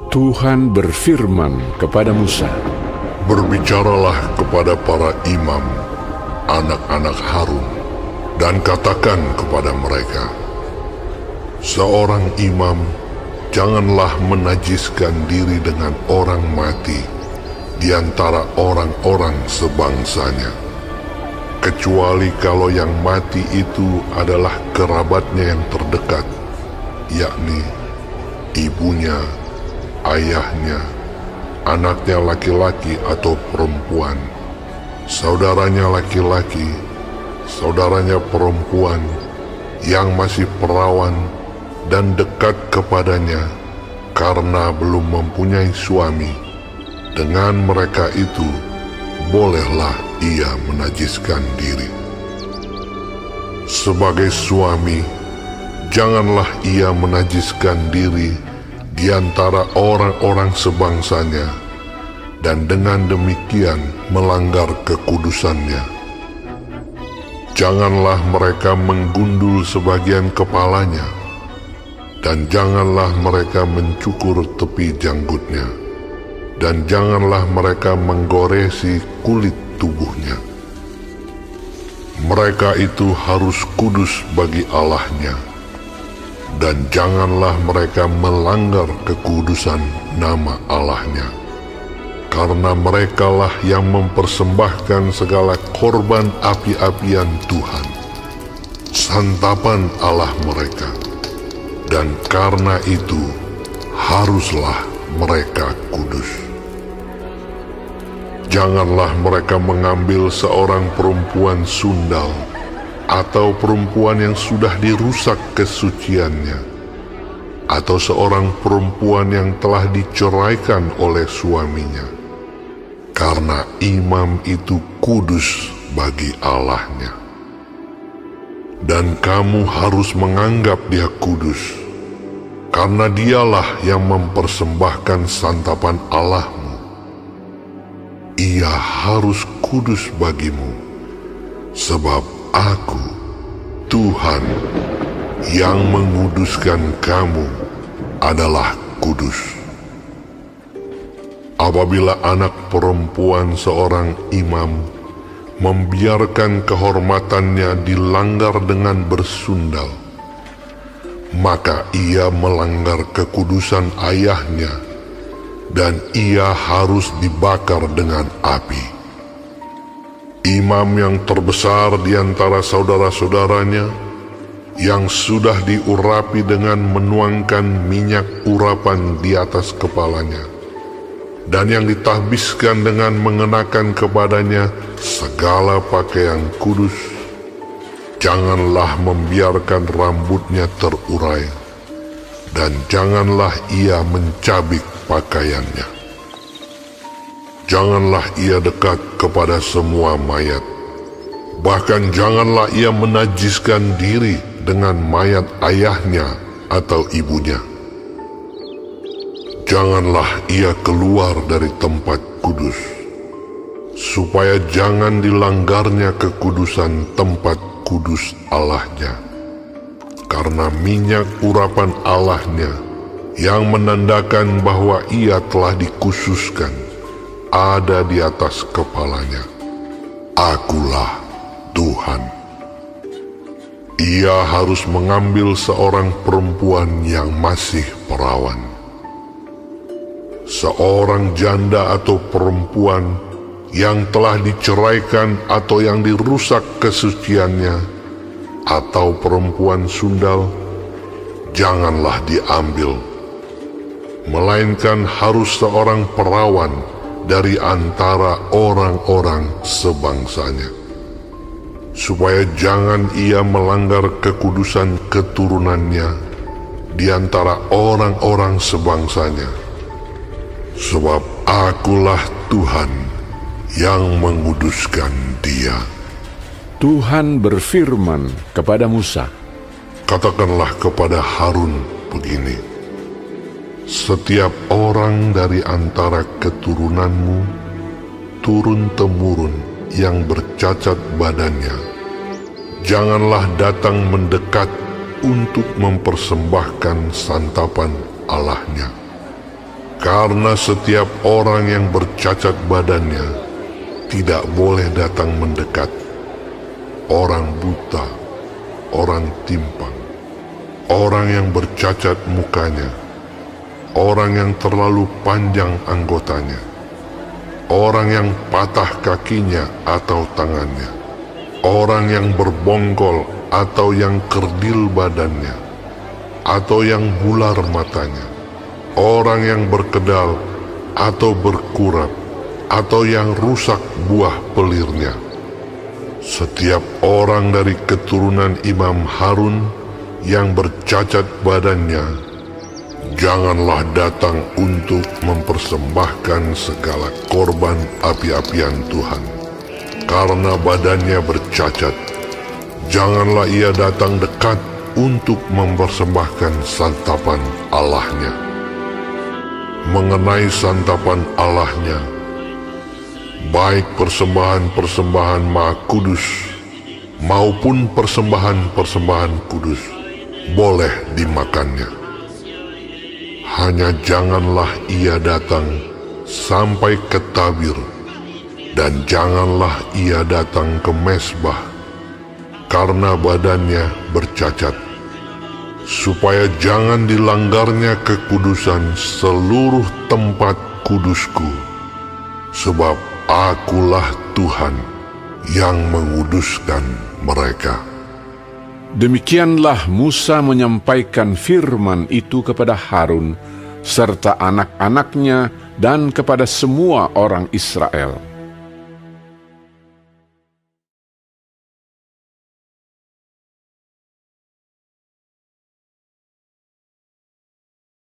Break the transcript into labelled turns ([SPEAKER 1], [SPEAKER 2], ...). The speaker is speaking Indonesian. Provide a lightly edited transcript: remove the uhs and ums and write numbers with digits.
[SPEAKER 1] Tuhan berfirman kepada Musa,
[SPEAKER 2] "Berbicaralah kepada para imam, anak-anak Harun, dan katakan kepada mereka, seorang imam janganlah menajiskan diri dengan orang mati di antara orang-orang sebangsanya, kecuali kalau yang mati itu adalah kerabatnya yang terdekat, yakni ibunya, ayahnya, anaknya laki-laki atau perempuan, saudaranya laki-laki, saudaranya perempuan yang masih perawan dan dekat kepadanya karena belum mempunyai suami. Dengan mereka itu bolehlah ia menajiskan diri. Sebagai suami, janganlah ia menajiskan diri di antara orang-orang sebangsanya, dan dengan demikian melanggar kekudusannya. Janganlah mereka menggundul sebagian kepalanya, dan janganlah mereka mencukur tepi janggutnya, dan janganlah mereka menggoresi kulit tubuhnya. Mereka itu harus kudus bagi Allahnya, dan janganlah mereka melanggar kekudusan nama Allahnya, karena merekalah yang mempersembahkan segala korban api-apian Tuhan, santapan Allah mereka, dan karena itu haruslah mereka kudus. Janganlah mereka mengambil seorang perempuan sundal atau perempuan yang sudah dirusak kesuciannya, atau seorang perempuan yang telah diceraikan oleh suaminya, karena imam itu kudus bagi Allahnya. Dan kamu harus menganggap dia kudus, karena dialah yang mempersembahkan santapan Allahmu. Ia harus kudus bagimu, sebab Aku, Tuhan, yang menguduskan kamu adalah kudus. Apabila anak perempuan seorang imam membiarkan kehormatannya dilanggar dengan bersundal, maka ia melanggar kekudusan ayahnya, dan ia harus dibakar dengan api. Imam yang terbesar di antara saudara-saudaranya, yang sudah diurapi dengan menuangkan minyak urapan di atas kepalanya, dan yang ditahbiskan dengan mengenakan kepadanya segala pakaian kudus, janganlah membiarkan rambutnya terurai, dan janganlah ia mencabik pakaiannya. Janganlah ia dekat kepada semua mayat, bahkan janganlah ia menajiskan diri dengan mayat ayahnya atau ibunya. Janganlah ia keluar dari tempat kudus, supaya jangan dilanggarnya kekudusan tempat kudus Allahnya, karena minyak urapan Allahnya yang menandakan bahwa ia telah dikhususkan ada di atas kepalanya. Akulah Tuhan. Ia harus mengambil seorang perempuan yang masih perawan, seorang janda atau perempuan yang telah diceraikan atau yang dirusak kesuciannya, atau perempuan sundal, janganlah diambil, melainkan harus seorang perawan dari antara orang-orang sebangsanya, supaya jangan ia melanggar kekudusan keturunannya di antara orang-orang sebangsanya. Sebab Akulah Tuhan yang menguduskan dia.
[SPEAKER 1] Tuhan berfirman kepada Musa,
[SPEAKER 2] Katakanlah kepada Harun begini, setiap orang dari antara keturunanmu turun-temurun yang bercacat badannya, janganlah datang mendekat untuk mempersembahkan santapan Allahnya. Karena setiap orang yang bercacat badannya tidak boleh datang mendekat. Orang buta, orang timpang, orang yang bercacat mukanya, orang yang terlalu panjang anggotanya, orang yang patah kakinya atau tangannya, orang yang berbongkol atau yang kerdil badannya, atau yang bular matanya, orang yang berkedal atau berkurap, atau yang rusak buah pelirnya. Setiap orang dari keturunan Imam Harun yang bercacat badannya, janganlah datang untuk mempersembahkan segala korban api-apian Tuhan. Karena badannya bercacat, janganlah ia datang dekat untuk mempersembahkan santapan Allahnya. Mengenai santapan Allahnya, baik persembahan-persembahan Maha Kudus maupun persembahan-persembahan kudus, boleh dimakannya. Hanya janganlah ia datang sampai ke tabir, dan janganlah ia datang ke mezbah, karena badannya bercacat, supaya jangan dilanggarnya kekudusan seluruh tempat kudusku, sebab Akulah Tuhan yang menguduskan mereka.
[SPEAKER 1] Demikianlah Musa menyampaikan firman itu kepada Harun serta anak-anaknya dan kepada semua orang Israel.